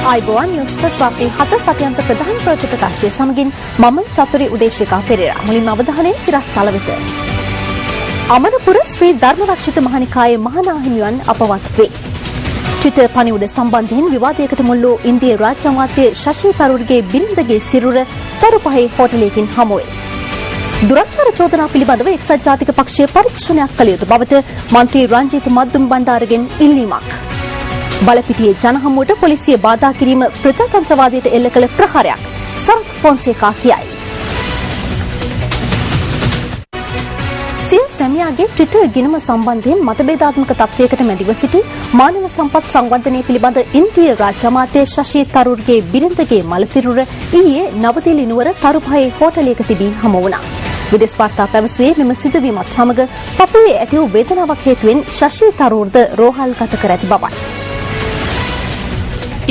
Ayubowan news press वार्ते हत सत्यांत प्रधान प्रवृत्ति प्रकाशය සමගින් මම චතුරි උදේශිකා පෙරේරා මුලින්ම අවධානය සිරස්තල වෙත. අමරපුර ශ්‍රී ධර්මරක්ෂිත මහනිකායේ මහානාහිමියන් අපවත් වේ. ට්විටර් පණිවුඩ සම්බන්ධයෙන් විවාදයකට මුල් වූ ඉන්දියා රාජ්‍ය අමාත්‍ය ශෂි තරූර්ගේ බිරිඳගේ සිරුර තරුපහේ හෝටලයකින් හමු වේ. දුරාචාර චෝදනා පිළිබඳව එක්සත් ජාතික පක්ෂය පරීක්ෂණයක් කළ යුතු බවට මන්ත්‍රී රංජිත් මද්දුම් බණ්ඩාරගෙන් ඉල්ලීමක්. බලපිටියේ ජනහමුවට පොලිසිය බාධා කිරීම ප්‍රජාතන්ත්‍රවාදයට එල්ල කළ ප්‍රහාරයක්. සරත් ෆොන්සේකා කියයි. සිය සැමියාගේ ට්විටර් ගිණුම සම්බන්ධයෙන් මතභේදාත්මක තත්ත්වයකට මැදිව සිටි මානව සම්පත් සංවර්ධනය පිළිබඳ ඉන්දියා රාජ්‍ය අමාත්‍ය ශෂි තරූර්ගේ බිරිඳගේ මලසිරුර ඊයේ නවදිල්ලි නුවර තරුපහේ හෝටලයක තිබී හමු වුණා. විදේශ වාර්තා පැවසුවේ මෙම සිදුවීමත් සමග පපුවේ ඇති වූ වේදනාවක් හේතුවෙන් ශෂි තරූර්ද රෝහල්ගත කර ඇති බවයි.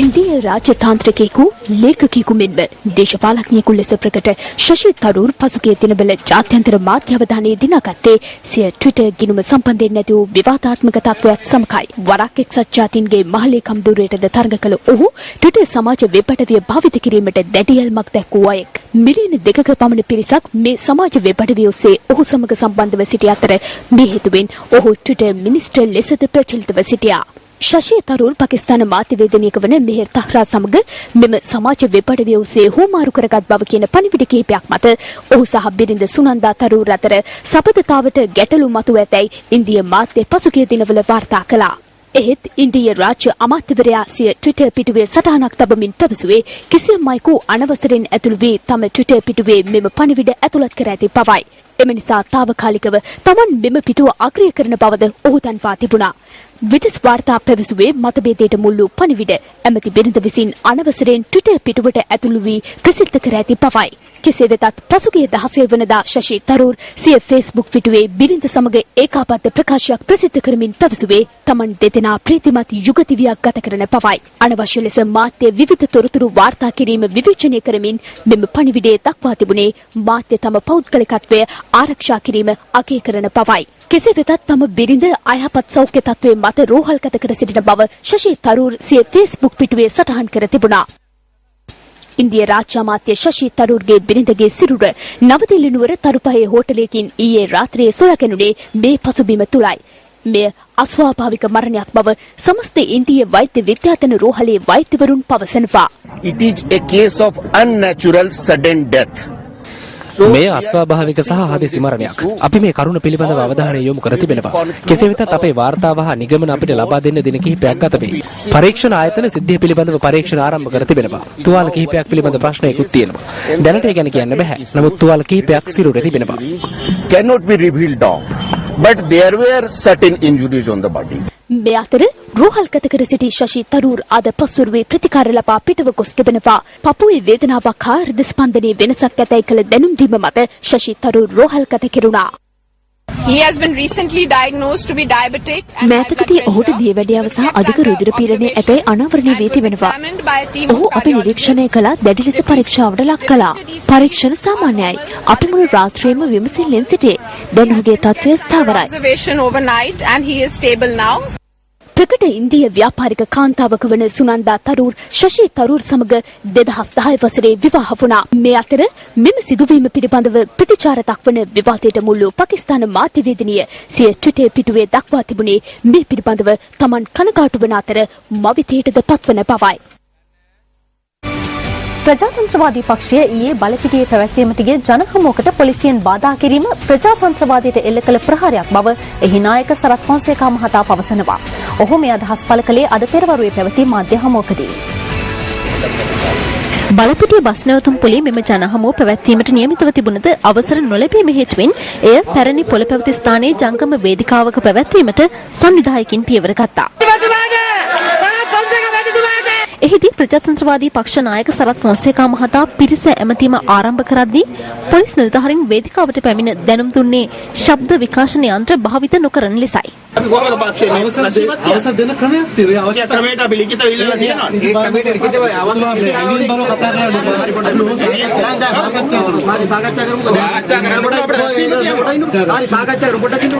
ඉන්දියා රාජතාන්ත්‍රිකයෙකු ලේඛකයෙකු මෙන්ම දේශපාලඥයෙකු ලෙස ප්‍රකට ශෂි තරූර් පසුගිය දිනවල ජාත්‍යන්තර මාධ්‍ය අවධානය දිනාගත්තේ සිය ට්විටර් ගිණුම සම්බන්ධයෙන් නැති වූ විවාදාත්මක තත්ත්වයක් සමගයි. වරක් එක්සත් ජාතීන්ගේ මහලේකම් ධුරයටද තරඟ කළ ඔහු ට්විටර් සමාජ වෙබ් අඩවිය භාවිත කිරීමට දැඩි ඇල්මක් දැක්වූ අයෙක්. මිලියන 2ක පමණ පිරිසක් මේ සමාජ වෙබ් අඩවිය ඔස්සේ ඔහු සමග සම්බන්ධව සිටි අතර මේ හේතුවෙන් ඔහු ට්විටර් මිනිස්ටර් ලෙසද ප්‍රචලිතව සිටියා. ශෂි තරූර් පාකිස්තාන මාධ්‍යවේදිනියක වන මෙහෙර් තහ්රා සමග මෙම සමාජ වෙබ් අඩවිය ඔස්සේ හුවමාරු කරගත් බව කියන පණිවිඩ කිහිපයක් මත ඔහු සහ බිරිඳ සුනන්දා තරූර් අතර සබඳතාවට ගැටලු මතුව ඇතැයි ඉන්දියා මාධ්‍ය පසුගිය දිනවල වාර්තා කළා. එහෙත් ඉන්දියා රාජ්‍ය අමාත්‍යවරයා සිය ට්විටර් පිටුවේ සටහනක් තබමින් පැවසුවේ කිසියම් අයෙකු අනවසරෙන් ඇතුළු වී තම ට්විටර් පිටුවේ මෙම පණිවිඩ ඇතුළත් කර ඇති බවයි. එම නිසා తాවකාලිකව තමන් මෙම පිටුව අග්‍රය කරන බවද ඔහු දන්වා තිබුණා. විදේශ වාර්තා පැවසුවේ මතභේදයට මුල් වූ පණිවිඩ ඇමති බිරිඳ විසින් අනවසරෙන් ට්විටර් පිටුවට ඇතුළු වී ප්‍රසිද්ධ කර ඇති බවයි. කෙසේ වෙතත් පසුගිය 16 වනදා ශෂි තරූර් සිය Facebook පිටුවේ බිරිඳ සමග ඒකාබද්ධ ප්‍රකාශයක් ප්‍රසිද්ධ කරමින් පැවසුවේ තමන් දෙදෙනා ප්‍රීතිමත් යුගතිවියක් ගත කරන බවයි. අනවශ්‍ය ලෙස මාධ්‍ය විවිධ තොරතුරු වාර්තා කිරීම විවේචනය කරමින් මෙම පණිවිඩය දක්වා තිබුණේ මාධ්‍ය තම පෞද්ගලිකත්වය ආරක්ෂා කිරීම අගය කරන බවයි. කෙසේ වෙතත් තම බිරිඳ අයහපත් සෞඛ්‍ය තත්ත්වයේ මත රෝහල්ගත කර සිටින බව ශෂි තරූර් සිය Facebook පිටුවේ සටහන් කර තිබුණා. ඉන්දියා රාජ්‍ය අමාත්‍ය ශෂි තරූර්ගේ බිරිඳගේ සිරුර නවදිල්ලි නුවර තරුපහේ හෝටලයකින් ඊයේ රාත්‍රියේ සොයාගැනුනේ මේ පසුබිම තුලයි. මෙය අස්වාභාවික මරණයක් බව සමස්ත ඉන්දියා වෛද්‍ය විද්‍යාධන රෝහලේ වෛද්‍යවරුන් පවසනවා. It is a case of unnatural sudden death. මේ අස්වාභාවික සහ හදිසි මරණයක්. අපි මේ කරුණ පිළිබඳව අවධානය යොමු කර තිබෙනවා. කෙසේ වෙතත් අපේ වාර්තාව හා නිගමන අපිට ලබා දෙන්න දින කිහිපයක් ගත වේ. පරීක්ෂණ ආයතන සිද්ධිය පිළිබඳව පරීක්ෂණ ආරම්භ කර තිබෙනවා. තුවාල කිහිපයක් පිළිබඳ ප්‍රශ්නයකුත් තියෙනවා. දැනට ඒ ගැන කියන්න බෑ. නමුත් තුවාල කිහිපයක් සිරුරේ තිබෙනවා. Cannot be revealed now. But there were certain injuries on the body. මේ අතර රෝහල්ගත කර සිටි ශෂි තරූර් අද පසුරුවේ ප්‍රතිකාර ලබා පිටව ගොස් තිබෙනවා. පපුවේ වේදනාවක් හා හෘද ස්පන්දනයේ වෙනසක් ඇතැයි කළ දැනුම් දීම මත ශෂි තරූර් රෝහල්ගත කෙරුණා. He has been recently diagnosed to be diabetic. මෑතකදී ඔහුට දියවැඩියාව සහ අධික රුධිර පීඩනය ඇතැයි අනාවරණය වී තිබෙනවා. ඔහු අපි නිරීක්ෂණය කළ දැඩි ලෙස පරීක්ෂාවට ලක් කළා. පරීක්ෂණ සාමාන්‍යයි. අපි මුළු රාත්‍රියම විමසිල්ලෙන් සිටියේ. දැන් ඔහුගේ තත්ත්වය ස්ථාවරයි. Observation overnight and he is stable now. ප්‍රකට ඉන්දියා ව්‍යාපාරික කාන්තාවක වන සුනන්දා තරූර් ශෂි තරූර් සමග 2010 වසරේ විවාහ වුණා. මේ අතර මෙම සිදුවීම පිළිබඳව ප්‍රතිචාර දක්වන විවාදයට මුල් වූ පාකිස්තාන මාධ්‍යවේදිනිය සිය ට්විටර් පිටුවේ දක්වා තිබුණේ මේ පිළිබඳව තමන් කනගාටු වන අතර මවිතයටද පත්වන බවයි. ප්‍රජාතන්ත්‍රවාදී පක්ෂය ඊයේ බලපිටියේ පැවැත්වීමට ගිය ජනහමුවකට පොලිසියෙන් බාධා කිරීම ප්‍රජාතන්ත්‍රවාදයට එල්ල කළ ප්‍රහාරයක් බව එහි නායක සරත් ෆොන්සේකා මහතා පවසනවා. ඔහු මේ අදහස් පළ කළේ අද පෙරවරුවේ පැවති මාධ්‍ය හමුවකදී. බලපිටිය බස් නැවතුම් පොලේ මෙම ජනහමුව පැවැත්වීමට නියමිතව තිබුණද අවසර නොලැබීම හේතුවෙන් එය පැරණි පොළ පැවති ස්ථානයේ ජංගම වේදිකාවක පැවැත්වීමට සංවිධායකින් පියවර ගත්තා. එහිදී ප්‍රජාතන්ත්‍රවාදී පක්ෂ නායක සරත් ෆොන්සේකා මහතා පිරිස ඇමතීම ආරම්භ කරද්දී පොලිස් නිලධාරීන් වේදිකාවට පැමිණ දැනුම් දුන්නේ ශබ්ද විකාශන යන්ත්‍ර භාවිත නොකරන ලෙසයි. අපි කොහොමද පක්ෂයේ අවසර දෙන ක්‍රමයක් තියෙනවා. අවශ්‍ය ක්‍රමයට අපි ලිඛිතව ඉල්ලලා තියෙනවා. ඒ ක්‍රමයට ලිඛිතව සාකච්ඡා කරමු.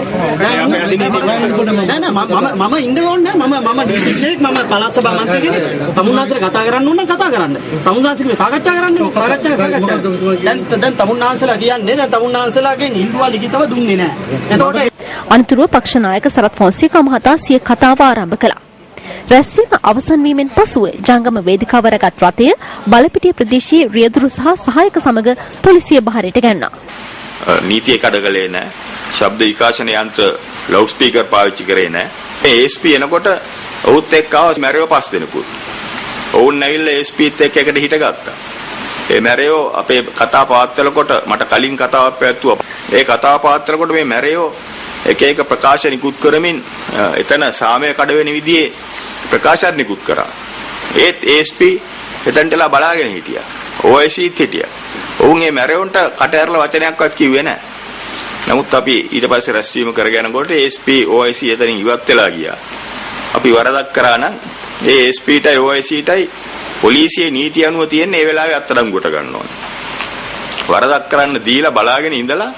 මම ඉන්න ඕනේ මම නීතිඥයෙක් මම පළාත් සභා මන්ත්‍රී කෙනෙක්. තමුන්නාන්සේට කතා කරන්න ඕන නම් කතා කරන්න. තමුන්නාන්සේට සාකච්ඡා කරන්න දැන් තමුන්නාන්සේලා කියන්නේ දැන් තමුන්නාන්සේලාගෙන් ඉල්ලුවා ලිඛිතව දුන්නේ නැහැ. එතකොට අනතුරුව පක්ෂ නායක සරත් ෆොන්සේකා මහතා සිය කතාව ආරම්භ කළා. රැස්වීම අවසන් වීමෙන් පසුව ජංගම වේදිකාව රැගත් රථය බලපිටිය ප්‍රදේශයේ රියදුරු සහ සහායක සමග පොලිසිය බහරයට ගැන්නා. නීතිය කඩගලේ නැහැ. ශබ්ද විකාශන යන්ත්‍ර ලවුඩ් ස්පීකර් පාවිච්චි කරේ නැහැ. මේ ASP එනකොට ඔහුත් එක්ක ආව මැරයෝ 5 දෙනෙකුත්. ඔවුන් ඇවිල්ලා ASPත් එක්ක එකට හිටගත්තා. ඒ මැරයෝ අපේ කතා පවත්වනකොට මට කලින් කතාවක් පැවැත්තුවා. ඒ කතාව පවත්වනකොට මේ මැරයෝ එක එක ප්‍රකාශ නිකුත් කරමින් එතන සාමය කඩ වෙන විදිහේ ප්‍රකාශන නිකුත් කරා. ඒත් ASP එතනටලා බලාගෙන හිටියා. OICත් හිටියා. ඔවුන් මේ මැරයොන්ට කට ඇරලා වචනයක්වත් කිව්වේ නැහැ. නමුත් අපි ඊට පස්සේ රැස්වීම කරගෙනකොට ASP OIC එතනින් ඉවත් වෙලා ගියා. අපි වරදක් කරා නම් ඒ ASPටයි OICටයි පොලිසියේ නීතිය අනුව තියෙන මේ වෙලාවේ අත්අඩංගුවට ගන්න ඕනේ. වරදක් කරන්න දීලා බලාගෙන ඉඳලා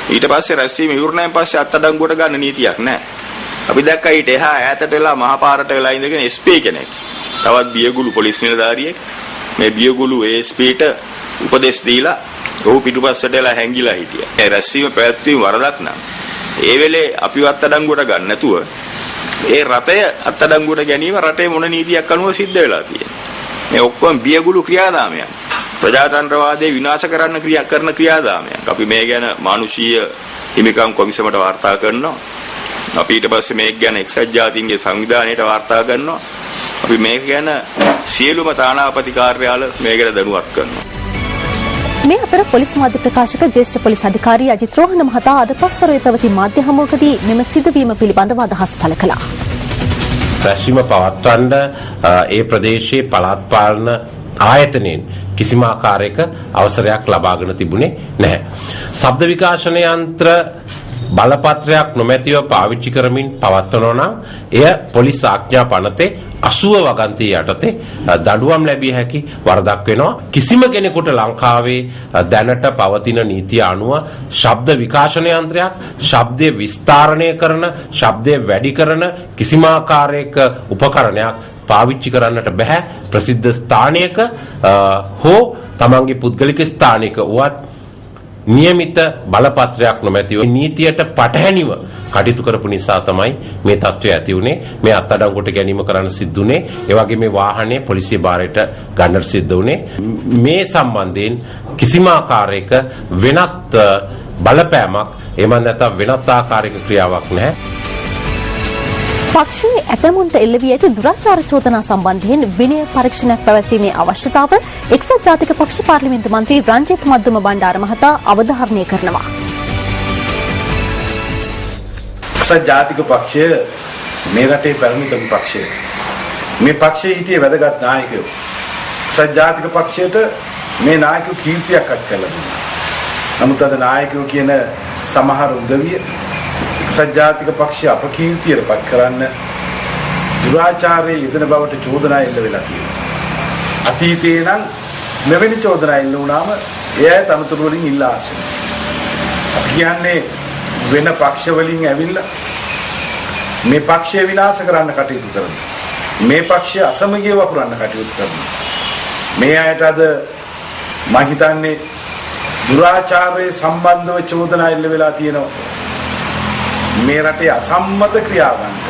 ඊට පස්සේ රැස්වීම ඉවරණයෙන් පස්සේ අත්අඩංගුවට ගන්න නීතියක් නැහැ. අපි දැක්කා ඊට එහා ඈතට වෙලා මහපාරට වෙලා ඉඳගෙන SP කෙනෙක්. තවත් බියගුළු පොලිස් නිලධාරියෙක් මේ බියගුළු ASPට උපදෙස් දීලා ඔහු පිටුපස්සට වෙලා හැංගිලා හිටියා. ඒ රැස්වීම පැවැත්වීම වරදක් නම් ඒ වෙලේ අපිව අත්අඩංගුවට ගන්න නැතුව ඒ රටය අත්අඩංගුවට ගැනීම රටේ මොන නීතියක් අනුව සිද්ධ වෙලා තියෙන්නේ. මේ ඔක්කොම බියගුළු ක්‍රියාදාමයන්. ප්‍රජාතන්ත්‍රවාදයේ විනාශ කරන ක්‍රියාදාමයක්. අපි මේ ගැන මානුෂීය හිමිකම් කොමිසමට වාර්තා කරනවා. අපි ඊට පස්සේ මේක ගැන එක්සත් ජාතීන්ගේ සංවිධානයට වාර්තා කරනවා. අපි මේක ගැන සියලුම තානාපති කාර්යාල මේ ගැන දැනුවත් කරනවා. මේ අතර පොලිස් මාධ්‍ය ප්‍රකාශක ජ්‍යෙෂ්ඨ පොලිස් අධිකාරී අජිත් රෝහණ මහතා අද පස්වරුවේ පැවති මාධ්‍ය හමුවකදී මෙම සිදුවීම පිළිබඳව අදහස් පළ කළා. රැස්වීම පවත්වන්න ඒ ප්‍රදේශයේ පළාත් පාලන ආයතනයෙන් කිසිම ආකාරයක අවසරයක් ලබාගෙන තිබුණේ නැහැ. ශබ්ද විකාශන යන්ත්‍ර බලපත්‍රයක් නොමැතිව පාවිච්චි කරමින් පවත්වනවා නම් එය පොලිස් ආඥා පනතේ 80 වගන්තිය යටතේ දඬුවම් ලැබිය හැකි වරදක් වෙනවා. කිසිම කෙනෙකුට ලංකාවේ දැනට පවතින නීතිය අනුව ශබ්ද විකාශන යන්ත්‍රයක් ශබ්දය විස්තරණය කරන ශබ්දය වැඩි කරන කිසිම ආකාරයක උපකරණයක් පාවිච්චි කරන්නට බෑ. ප්‍රසිද්ධ ස්ථානයක හෝ තමන්ගේ පුද්ගලික ස්ථානයක වුවත් නියමිත බලපත්‍රයක් නොමැතිව නීතියට පටහැනිව කටයුතු කරපු නිසා තමයි මේ තත්ත්වය ඇති වුනේ. මේ අත්අඩංගුවට ගැනීම කරන්න සිද්ධුනේ. ඒ වගේ මේ වාහනේ පොලිසිය බාරයට ගන්නට සිද්ධ වුනේ. මේ සම්බන්ධයෙන් කිසිම ආකාරයක වෙනත් බලපෑමක් එමන් නැත්නම් වෙනත් ආකාරයක ක්‍රියාවක් නැහැ. පක්ෂයේ ඇතැමුන්ට එල්ල වී ඇති දුරාචාර චෝදනා සම්බන්ධයෙන් විනය පරීක්ෂණයක් පැවැත්වීමේ අවශ්‍යතාව එක්සත් ජාතික පක්ෂ පාර්ලිමේන්තු මන්ත්‍රී රංජිත් මද්දුම බණ්ඩාර මහතා අවධාරණය කරනවා. එක්සත් ජාතික පක්ෂය මේ රටේ පැරණිතම පක්ෂය. මේ පක්ෂයේ හිටියේ වැදගත් නායකයෝ. එක්සත් ජාතික පක්ෂයට මේ නායකයෝ කීර්තියක් අත් කළා දුන්නා. නමුත් අද නායකයෝ කියන සමහර උදවිය එක්සත් ජාතික පක්ෂය අපකීර්තියට පත් කරන්න දුරාචාරයේ යෙදෙන බවට චෝදනා එල්ල වෙලා තියෙනවා. අතීතේ නම් මෙවැනි චෝදනා එල්ල වුණාම එය තනතුරු වලින් ඉල්ලා ආසිනවා. අපි කියන්නේ වෙන පක්ෂ වලින් ඇවිල්ලා මේ පක්ෂය විනාශ කරන්න කටයුතු කරනවා. මේ පක්ෂය අසමගිය වපුරන්න කටයුතු කරනවා. මේ අයට අද මම හිතන්නේ දුරාචාරයේ සම්බන්ධව චෝදනා එල්ල වෙලා තියෙනවා. මේ රටේ අසම්මත ක්‍රියාවන්ට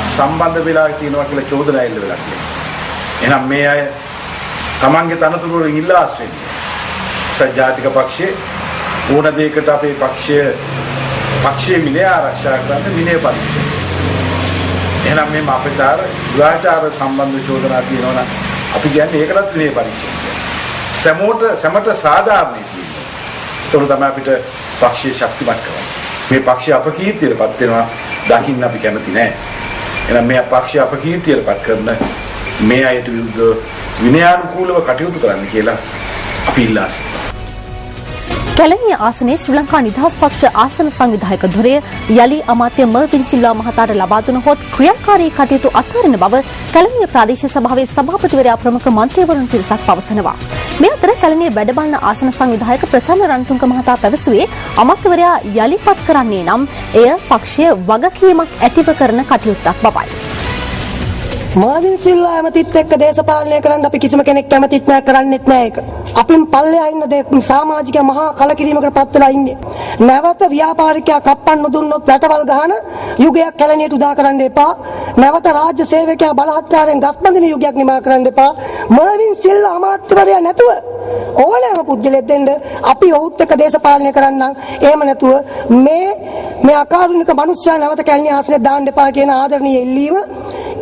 සම්බන්ධ වෙලා තියෙනවා කියලා චෝදනා එල්ල වෙලා තියෙනවා. එහෙනම් මේ අය තමන්ගේ තනතුරු වලින් ඉල්ලා ආශ්‍රයයි. සජාතික පක්ෂයේ ඕන දෙයකට අපේ පක්ෂයේ මිලේ ආරක්ෂා කරන්න මිලේ පරිදි. එහෙනම් මේ අපචාර දුරාචාර සම්බන්ධ චෝදනා තියෙනවා නම් අපි කියන්නේ ඒකටත් මිලේ පරිදි. සමට සාධාරණයි කියන්නේ. ඒක තමයි අපිට පක්ෂයේ ශක්තිමත් කරන්නේ. මේ පක්ෂය අපකීර්තියටපත් වෙනවා දකින්න අපි කැමති නෑ. එහෙනම් මේ පක්ෂය අපකීර්තියටපත් කරන මේ අයට විරුද්ධව විනයානුකූලව කටයුතු කරන්න කියලා අපි ඉල්ලා සිටිනවා. කැලණිය ආසනයේ ශ්‍රී ලංකා නිදහස් පක්ෂ ආසන සංවිධායක ධුරය යලි අමාත්‍ය මර්වින් සිල්වා මහතාට ලබා දුනහොත් ක්‍රියාකාරී කටයුතු අත්හරින බව කැලණිය ප්‍රාදේශීය සභාවේ සභාපතිවරයා ප්‍රමුඛ මන්ත්‍රීවරුන් පිරිසක් පවසනවා. මේ අතර කැලණිය වැඩබලන ආසන සංවිධායක ප්‍රසන්න රණතුංග මහතා පැවසුවේ අමාත්‍යවරයා යලිපත් කරන්නේ නම් එය පක්ෂය වගකීමක් ඇතිව කරන කටයුත්තක් බවයි. මාදින් සිල්වා ඇමතිත් එක්ක දේශපාලනය කරන්න අපි කිසිම කෙනෙක් කැමතිත් නැහැ, කරන්නෙත් නැහැ ඒක. අපින් පල්ලෙහා ඉන්න සමාජිකයා මහා කලකිරීමකට පත් වෙලා ඉන්නේ. නැවත ව්‍යාපාරිකයා කප්පන්න දුන්නොත් රටවල් ගහන යුගයක් කැලණියට උදා කරන්න එපා. නැවත රාජ්‍ය සේවකයා බලහත්කාරයෙන් ගස්බඳින යුගයක් නිමා කරන්න එපා. මාදින් සිල්වා අමාත්‍යවරයා නැතුව ඕනෑම පුද්ගලෙක් දෙන්න අපි ඔහුත් එක්ක දේශපාලනය කරන්නම්. එහෙම නැතුව මේ අකාරුණික මිනිස්සයා නැවත කැලණිය ආසනේ දාන්න එපා කියන ආදරණීය ඉල්ලීම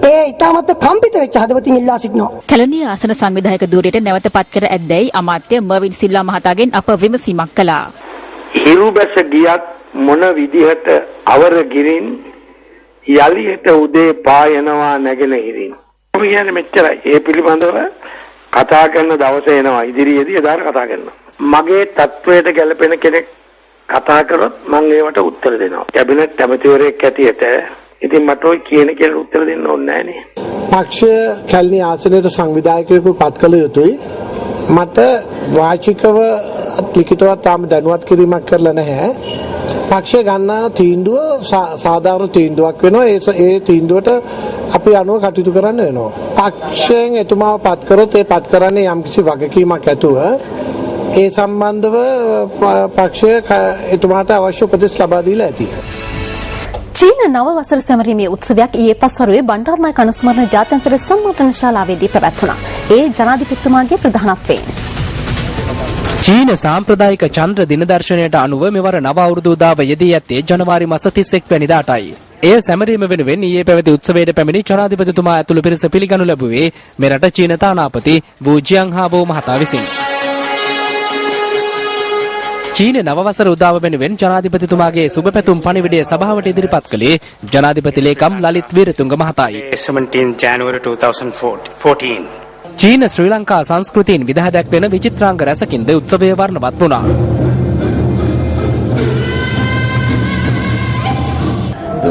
ඒ ඉතාමත් කම්පිත වෙච්ච හදවතින් ඉල්ලා සිටිනවා. කැලණිය ආසන සංවිධායක ධුරයට නැවත පත් කර ඇද්දැයි අමාත්‍ය මර්වින් සිල්වා මහතාගෙන් අප විමසීමක් කළා. හිරුබැස ගියත් මොන විදිහට අවර ගිරින් යලියට උදේ පායනවා නැගෙන හිරින්. කියන්නේ මෙච්චරයි. ඒ පිළිබඳව කතා කරන දවස එනවා ඉදිරියේදී එදාට කතා කරනවා. මගේ තත්වයට ගැලපෙන කෙනෙක් කතා කරොත් මම ඒවට උත්තර දෙනවා. කැබිනට් ඇමතිවරයෙක් ඇටියට ඉතින් මට ඔය කියන කෙනෙකුට උත්තර දෙන්න ඕනේ නෑනේ. පක්ෂය කැලණිය ආසනයට සංවිධායකයෙකු පත් කළ යුතුයි. මට වාචිකව ලිඛිතව තාම දැනුවත් කිරීමක් කරලා නැහැ. පක්ෂය ගන්නා තීන්දුව සාධාරණ තීන්දුවක් වෙනවා. ඒ තීන්දුවට අපි අනුව කටයුතු කරන්න වෙනවා. පක්ෂයෙන් එතුමාව පත් කරොත් ඒ පත් කරන්නේ යම්කිසි වගකීමක් ඇතුව ඒ සම්බන්ධව පක්ෂය එතුමාට අවශ්‍ය උපදෙස් ලබා දීලා ඇති. චීන නව වසර සැමරීමේ උත්සවයක් ඊයේ පස්වරුවේ බණ්ඩාරනායක අනුස්මරණ ජාත්‍යන්තර සංවර්ධන ශාලාවේදී පැවැත්වුණා. ඒ ජනාධිපතිතුමාගේ ප්‍රධානත්වයෙන්. චීන සාම්ප්‍රදායික චන්ද්‍ර දින දර්ශනයට අනුව මෙවර නව අවුරුදු උදාව යෙදී ඇත්තේ ජනවාරි මාස 31 වැනිදාටයි. එය සැමරීම වෙනුවෙන් ඊයේ පැවති උත්සවයට පැමිණි ජනාධිපතිතුමා ඇතුළු පිරිස පිළිගනු ලැබුවේ මෙරට චීන තානාපති වූ ජියන්හාවෝ මහතා විසින්. චීන නව වසර උදාව වෙනුවෙන් ජනාධිපතිතුමාගේ සුබ පැතුම් පණිවිඩය සභාවට ඉදිරිපත් කළේ ජනාධිපති ලේකම් ලලිත් වීරතුංග මහතායි. 17 January 2014. චීන ශ්‍රී ලංකා සංස්කෘතියෙන් විදහා දැක්වෙන විචිත්‍රාංග රැසකින්ද උත්සවය වර්ණවත් වුණා.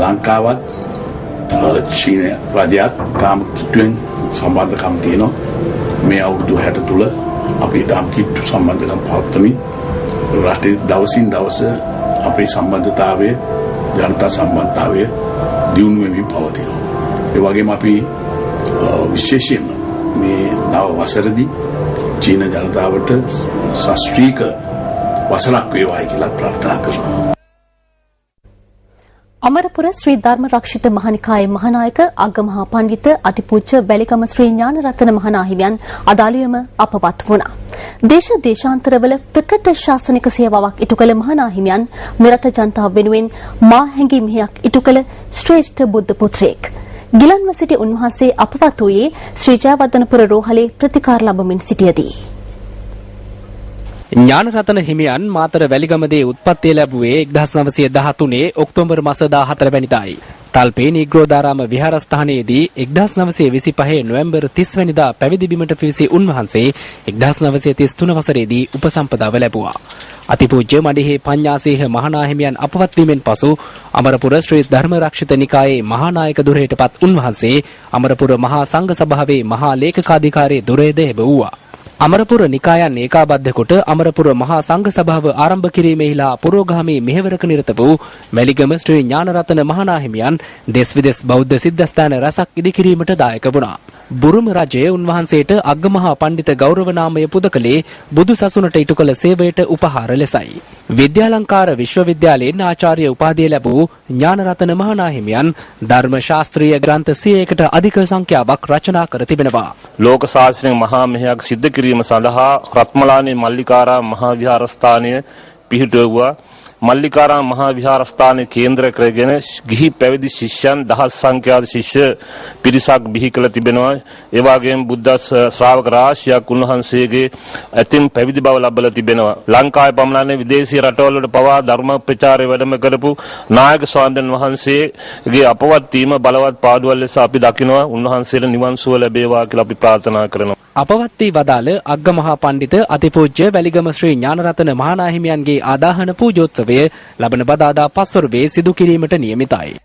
ලංකාවත් චීන රජයත් තාම කිට්ටුවෙන් සම්බන්ධකම් තියෙනවා. මේ අවුරුදු 60 තුල අපි තාම කිට්ටු සම්බන්ධකම් පවත්වමින් රටේ දවසින් දවස අපේ සම්බන්ධතාවය ජනතා සම්බන්ධතාවය දියුණු වෙමින් පවතිනවා. ඒ වගේම අපි විශේෂයෙන්ම මේ නව වසරේදී චීන ජනතාවට ශාස්ත්‍රීය වසරක් වේවායි කියලා ප්‍රාර්ථනා කරනවා. අමරපුර ශ්‍රී ධර්ම රක්ෂිත මහනිකායේ මහානායක අග්ගමහා පඬිත අතිපූජ්‍ය බැලිකම ශ්‍රී ඥානරත්න මහනාහිමියන් අදාළියම අපවත් වුණා. දේශ දේශාන්තරවල ප්‍රකට ශාසනික සේවාවක් ඉටු කළ මහනාහිමියන් මෙරට ජනතාව වෙනුවෙන් මා හැඟීමක් ඉටු කළ ශ්‍රේෂ්ඨ බුද්ධ පුත්‍රයෙක්. ගිලන්ව සිටි උන්වහන්සේ අපවත් වූයේ ශ්‍රී ජයවර්ධනපුර රෝහලේ ප්‍රතිකාර ලැබමින් සිටියදී. ඥානරතන හිමියන් මාතර වැලිගමදී උත්පත්ති ලැබුවේ 1913 ඔක්තෝබර් මාස 14 වැනිදායි. තල්පේ නිග්‍රෝධාරාම විහාරස්ථානයේදී 1925 නොවැම්බර් 30 වැනිදා පැවිදි බිමට පිවිසි උන්වහන්සේ 1933 වසරේදී උපසම්පදාව ලැබුවා. අතිපූජ්‍ය මඩිහේ පඤ්ඤාසේහ මහනාහිමියන් අපවත් වීමෙන් පසු අමරපුර ශ්‍රී ධර්ම රක්ෂිත නිකායේ මහානායක ධුරයටපත් උන්වහන්සේ අමරපුර මහා සංඝ සභාවේ මහා ලේකකාධිකාරී ධුරයද ලැබුවා. අමරපුර නිකායන් ඒකාබද්ධ කොට අමරපුර මහා සංඝ සභාව ආරම්භ කිරීමේලා පුරෝගාමී මෙහෙවරක නිරත වූ වැලිගම ශ්‍රී ඥානරතන මහනාහිමියන් දෙස් විදෙස් බෞද්ධ සිද්ධාස්ථාන රසක් ඉදිකිරීමට දායක වුණා. බුරුම රජයේ උන්වහන්සේට අග්ගමහා පඬිත ගෞරව නාමය පුද කළේ බුදු සසුනට ඉටු කළ සේවයට උපහාර ලෙසයි. විද්‍යාලංකාර විශ්වවිද්‍යාලයෙන් ආචාර්ය උපාධිය ලැබූ ඥානරතන මහනාහිමියන් ධර්ම ශාස්ත්‍රීය ග්‍රන්ථ 100කට අධික සංඛ්‍යාවක් රචනා කර තිබෙනවා. ලෝක ශාස්ත්‍රයෙන් මහා මෙහෙයක් සිද්ධ කිරීම සඳහා රත්මලානේ මල්ලිකාරාම මහා විහාරස්ථානය පිහිටුවුවා. මල්ලිකාරාම මහා විහාරස්ථානයේ කේන්ද්‍ර කරගෙන ගිහි පැවිදි ශිෂ්‍යයන් දහස් සංඛ්‍යාත ශිෂ්‍ය පිරිසක් බිහි කළ තිබෙනවා. ඒ වගේම බුද්ධ ශ්‍රාවක රාශියක් උන්වහන්සේගේ ඇතින් පැවිදි බව ලබලා තිබෙනවා. ලංකාවේ පමණක් විදේශීය රටවල වල පවා ධර්ම ප්‍රචාරය වැඩම කරපු නායක ස්වාමීන් වහන්සේගේ අපවත් වීම බලවත් පාඩුවක් ලෙස අපි දකිනවා. උන්වහන්සේට නිවන් සුව ලැබේවා කියලා අපි ප්‍රාර්ථනා කරනවා. අපවත් වී වදාළ අග්ගමහා පඬිත අතිපූජ්‍ය වැලිගම ශ්‍රී ඥානරතන මහානාහිමියන්ගේ ආදාහන පූජෝත්සවය ලබන බදාදා පස්වරුවේ සිදු කිරීමට නියමිතයි.